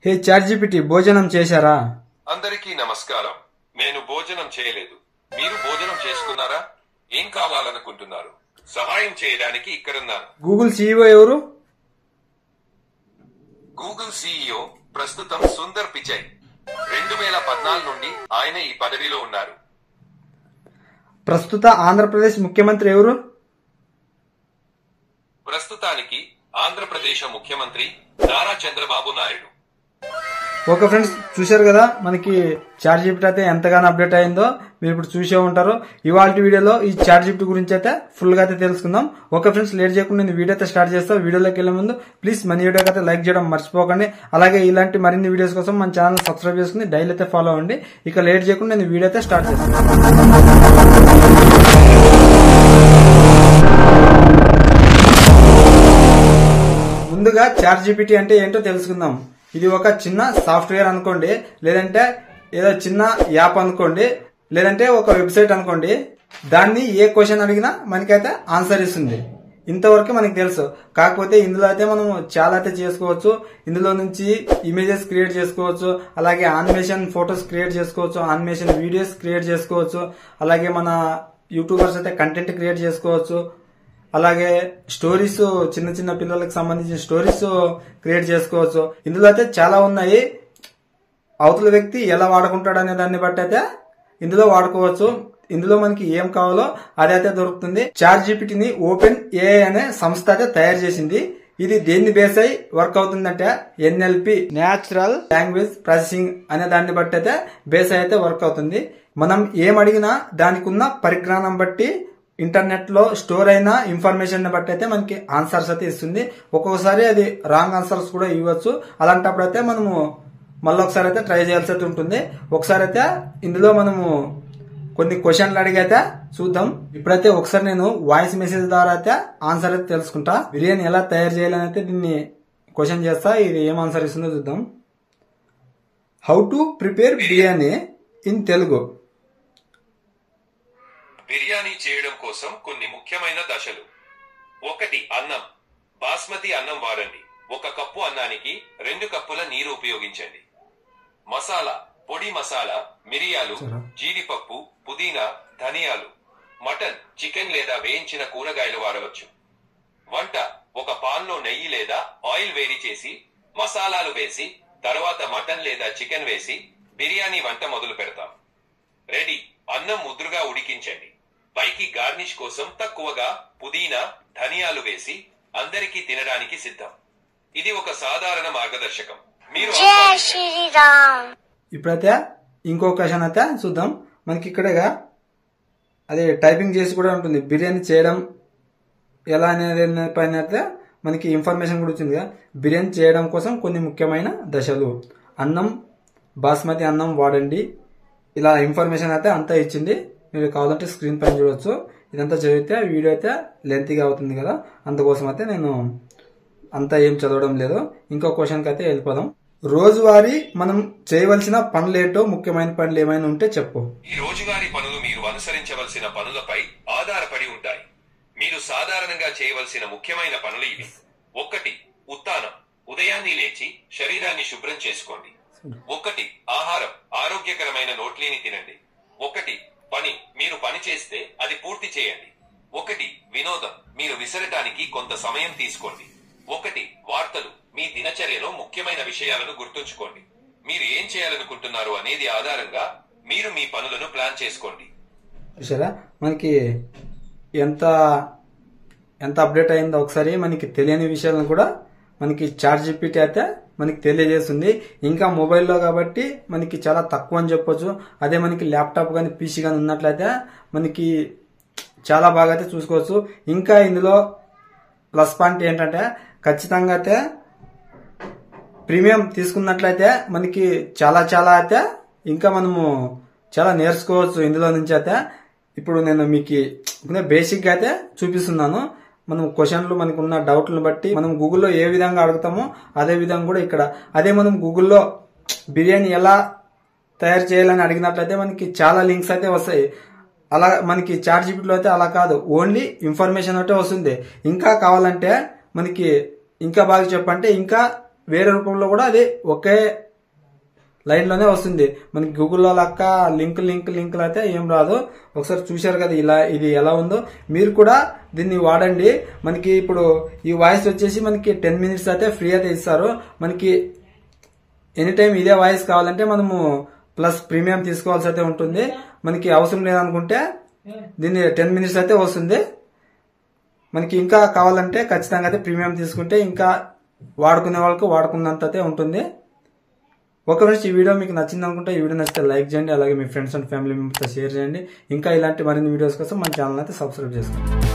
హే ChatGPT భోజనం చేశారా? అందరికీ నమస్కారం. నేను భోజనం చేయలేదు. మీరు భోజనం చేసుకున్నారా? ఏం కావాలనుకుంటున్నారు? సహాయం చేయడానికి ఇక్కడున్నాను. గూగుల్ సీఈఓ ఎవరు? గూగుల్ సీఈఓ ప్రస్తుతం సుందర్ పిచై. 2014 నుండి ఆయన ఈ పదవిలో ఉన్నారు. ప్రస్తుత ఆంధ్రప్రదేశ్ ముఖ్యమంత్రి ఎవరు? ప్రస్తుతానికి ఆంధ్రప్రదేశ్ ముఖ్యమంత్రి నారా చంద్రబాబు నాయుడు. ఓకే ఫ్రెండ్స్, చూశారు కదా మనకి చాట్‌జీపీటీ అయితే ఎంతగానో అప్డేట్ అయిందో మీరు ఇప్పుడు చూసే ఉంటారు. ఇవాల్టి వీడియోలో ఈ చాట్‌జీపీటీ గురించి అయితే ఫుల్ గా అయితే తెలుసుకుందాం. ఓకే ఫ్రెండ్స్, లేట్ చేయకుండా నేను వీడియో అయితే స్టార్ట్ చేస్తాను. వీడియోలోకి వెళ్లే ముందు ప్లీజ్ మన వీడియోకి అయితే లైక్ చేయడం మర్చిపోకండి. అలాగే ఇలాంటి మరిన్ని వీడియోస్ కోసం మన ఛానల్ సబ్స్క్రైబ్ చేసుకుని డైలీ అయితే ఫాలో అవ్వండి. ఇక లేట్ చేయకుండా నేను వీడియో అయితే స్టార్ట్ చేస్తాను. ముందుగా చాట్‌జీపీటీ అంటే ఏంటో తెలుసుకుందాం. ఇది ఒక చిన్న సాఫ్ట్వేర్ అనుకోండి, లేదంటే ఏదో చిన్న యాప్ అనుకోండి, లేదంటే ఒక వెబ్సైట్ అనుకోండి. దాన్ని ఏ క్వశ్చన్ అడిగినా మనకైతే ఆన్సర్ ఇస్తుంది. ఇంతవరకు మనకి తెలుసు. కాకపోతే ఇందులో అయితే మనం చాలా అయితే చేసుకోవచ్చు. ఇందులో నుంచి ఇమేజెస్ క్రియేట్ చేసుకోవచ్చు, అలాగే యానిమేషన్ ఫొటోస్ క్రియేట్ చేసుకోవచ్చు, యానిమేషన్ వీడియోస్ క్రియేట్ చేసుకోవచ్చు, అలాగే మన యూట్యూబర్స్ అయితే కంటెంట్ క్రియేట్ చేసుకోవచ్చు, అలాగే స్టోరీస్ చిన్న చిన్న పిల్లలకు సంబంధించిన స్టోరీస్ క్రియేట్ చేసుకోవచ్చు. ఇందులో అయితే చాలా ఉన్నాయి. అవతల వ్యక్తి ఎలా వాడుకుంటాడు అనే దాన్ని బట్టి అయితే ఇందులో వాడుకోవచ్చు. ఇందులో మనకి ఏం కావాలో అదైతే దొరుకుతుంది. చాట్‌జీపీటీని ఓపెన్ ఏఐ అనే సంస్థ అయితే తయారు చేసింది. ఇది దేన్ని బేస్ అయి వర్క్ అవుతుందంటే ఎన్ఎల్పి, న్యాచురల్ లాంగ్వేజ్ ప్రాసెసింగ్ అనే దాన్ని బట్టి అయితే బేస్ అయితే వర్క్ అవుతుంది. మనం ఏం అడిగినా దానికి ఉన్న పరిజ్ఞానం బట్టి ఇంటర్నెట్ లో స్టోర్ అయిన ఇన్ఫర్మేషన్ బట్టి అయితే మనకి ఆన్సర్స్ అయితే ఇస్తుంది. ఒక్కొక్కసారి అది రాంగ్ ఆన్సర్స్ కూడా ఇవ్వచ్చు. అలాంటప్పుడు అయితే మనము మళ్ళీ ఒకసారి అయితే ట్రై చేయాల్సి అయితే ఉంటుంది. ఒకసారి అయితే ఇందులో మనము కొన్ని క్వశ్చన్లు అడిగి అయితే చూద్దాం. ఇప్పుడైతే ఒకసారి నేను వాయిస్ మెసేజ్ ద్వారా అయితే ఆన్సర్ అయితే తెలుసుకుంటా. బిర్యానీ ఎలా తయారు చేయాలని అయితే దీన్ని క్వశ్చన్ చేస్తా. ఇది ఏం ఆన్సర్ ఇస్తుందో చూద్దాం. How to prepare biryani in Telugu. Biryani చేయడం కోసం కొన్ని ముఖ్యమైన దశలు. 1. అన్నం. బాస్మతి అన్నం వాడండి. 1 కప్పు అన్నానికి 2 కప్పుల నీరు ఉపయోగించండి. మసాలా. పొడి మసాలా, మిరియాలు, జీడిపప్పు, పుదీనా, ధనియాలు. మటన్, చికెన్ లేదా వేయించిన కూరగాయలు వాడవచ్చు. వంట. 1 పాన్ లో నెయ్యి లేదా ఆయిల్ వేడి చేసి మసాలాలు వేసి తర్వాత మటన్ లేదా చికెన్ వేసి బిర్యానీ వంట మొదలు పెడతాం. రెడీ. అన్నం ముద్దుగా ఉడికించండి. పైకి గార్నిష్ కోసం తక్కువగా పుదీనా, ధనియాలు వేసి అందరికీ తినడానికి సిద్ధం. ఇది ఒక సాధారణ మార్గదర్శకం. మీరు ఇప్పుడైతే ఇంకో క్వశ్చన్ అయితే చూద్దాం. మనకి ఇక్కడగా అదే టైపింగ్ చేసి కూడా ఉంటుంది. బిర్యానీ చేయడం ఎలా అనేది పైన అయితే మనకి ఇన్ఫర్మేషన్ కూడా వచ్చింది. బిర్యానీ చేయడం కోసం కొన్ని ముఖ్యమైన దశలు. అన్నం, బాస్మతి అన్నం వాడండి. ఇలా ఇన్ఫర్మేషన్ అయితే అంతా ఇచ్చింది. మీరు కావాలంటే స్క్రీన్ పైన చూడొచ్చు. ఇదంతా చదివితే వీడియో అయితే లెంతీగా అవుతుంది కదా, అందుకోసం అయితే నేను అంతా ఏం చదవడం లేదు. ఇంకో క్వశ్చన్కి అయితే వెళ్ళిపోదాం. రోజువారీ మనం చేయవలసిన పనులేటో ముఖ్యమైన పనులు ఏమైనా ఉంటే చెప్పు. ఈ రోజువారీ పనులు మీరు అనుసరించవలసిన పనులపై ఆధారపడి ఉంటాయి. మీరు సాధారణంగా చేయవలసిన ముఖ్యమైన పనులు ఇవి. 1. ఉత్తానం. ఉదయాన్నే లేచి శరీరాన్ని శుభ్రం చేసుకోండి. 1. ఆహారం. ఆరోగ్యకరమైన నోట్లీని తినండి. 1. పని. మీరు పని చేస్తే అది పూర్తి చేయండి. 1. వినోదం. మీరు విసరటానికి కొంత సమయం తీసుకోండి. 1. వార్తలు. మీ దినచర్యలో ముఖ్యమైన విషయాలను గుర్తుంచుకోండి. మీరు ఏం చేయాలనుకుంటున్నారు అనేది ఆధారంగా మీరు మీ పనులను ప్లాన్ చేసుకోండి. చూసారా మనకి ఎంత అప్డేట్ అయిందో. ఒకసారి మనకి తెలియని విషయాలను కూడా మనకి చాట్‌జీపీటీ అయితే మనకి తెలియజేస్తుంది. ఇంకా మొబైల్లో కాబట్టి మనకి చాలా తక్కువ అని చెప్పొచ్చు. అదే మనకి ల్యాప్టాప్ కానీ పీసీ కానీ ఉన్నట్లయితే మనకి చాలా బాగా అయితే చూసుకోవచ్చు. ఇంకా ఇందులో ప్లస్ పాయింట్ ఏంటంటే ఖచ్చితంగా అయితే ప్రీమియం తీసుకున్నట్లయితే మనకి చాలా అయితే ఇంకా మనము చాలా నేర్చుకోవచ్చు ఇందులో నుంచి అయితే. ఇప్పుడు నేను మీకు బేసిక్ గా అయితే చూపిస్తున్నాను. మనం క్వశ్చన్లు మనకు ఉన్న డౌట్లను బట్టి మనం గూగుల్లో ఏ విధంగా అడుగుతామో అదే విధంగా కూడా ఇక్కడ అదే మనం గూగుల్లో బిర్యానీ ఎలా తయారు చేయాలని అడిగినట్లయితే మనకి చాలా లింక్స్ అయితే వస్తాయి. అలా మనకి చాట్‌జీపీటీలో అయితే అలా కాదు, ఓన్లీ ఇన్ఫర్మేషన్ అయితే వస్తుంది. ఇంకా కావాలంటే మనకి ఇంకా బాగా చెప్పంటే ఇంకా వేరే రూపంలో కూడా అది ఒకే లైన్ లోనే వస్తుంది. మనకి గూగుల్లో లక్క లింకులు అయితే ఏం రాదు. ఒకసారి చూశారు కదా ఇలా ఇది ఎలా ఉందో, మీరు కూడా దీన్ని వాడండి. మనకి ఇప్పుడు ఈ వాయిస్ వచ్చేసి మనకి 10 minutes అయితే ఫ్రీ అయితే ఇస్తారు. మనకి ఎనీ టైం ఇదే వాయిస్ కావాలంటే మనము ప్లస్ ప్రీమియం తీసుకోవాల్సి అయితే ఉంటుంది. మనకి అవసరం లేదనుకుంటే దీన్ని 10 minutes అయితే వస్తుంది. మనకి ఇంకా కావాలంటే ఖచ్చితంగా అయితే ప్రీమియం తీసుకుంటే ఇంకా వాడుకునే వాళ్ళకు వాడుకున్నంత అయితే ఉంటుంది. ఒక ఫ్రెండ్స్ ఈ వీడియో మీకు నచ్చింది అనుకుంటే ఈ వీడియో నచ్చితే లైక్ చేయండి, అలాగే మీ ఫ్రెండ్స్ అండ్ ఫ్యామిలీ మెంబర్స్తో షేర్ చేయండి. ఇంకా ఇలాంటి మరిన్ని వీడియోస్ కోసం మన ఛానల్ అయితే సబ్స్క్రైబ్ చేసుకోండి.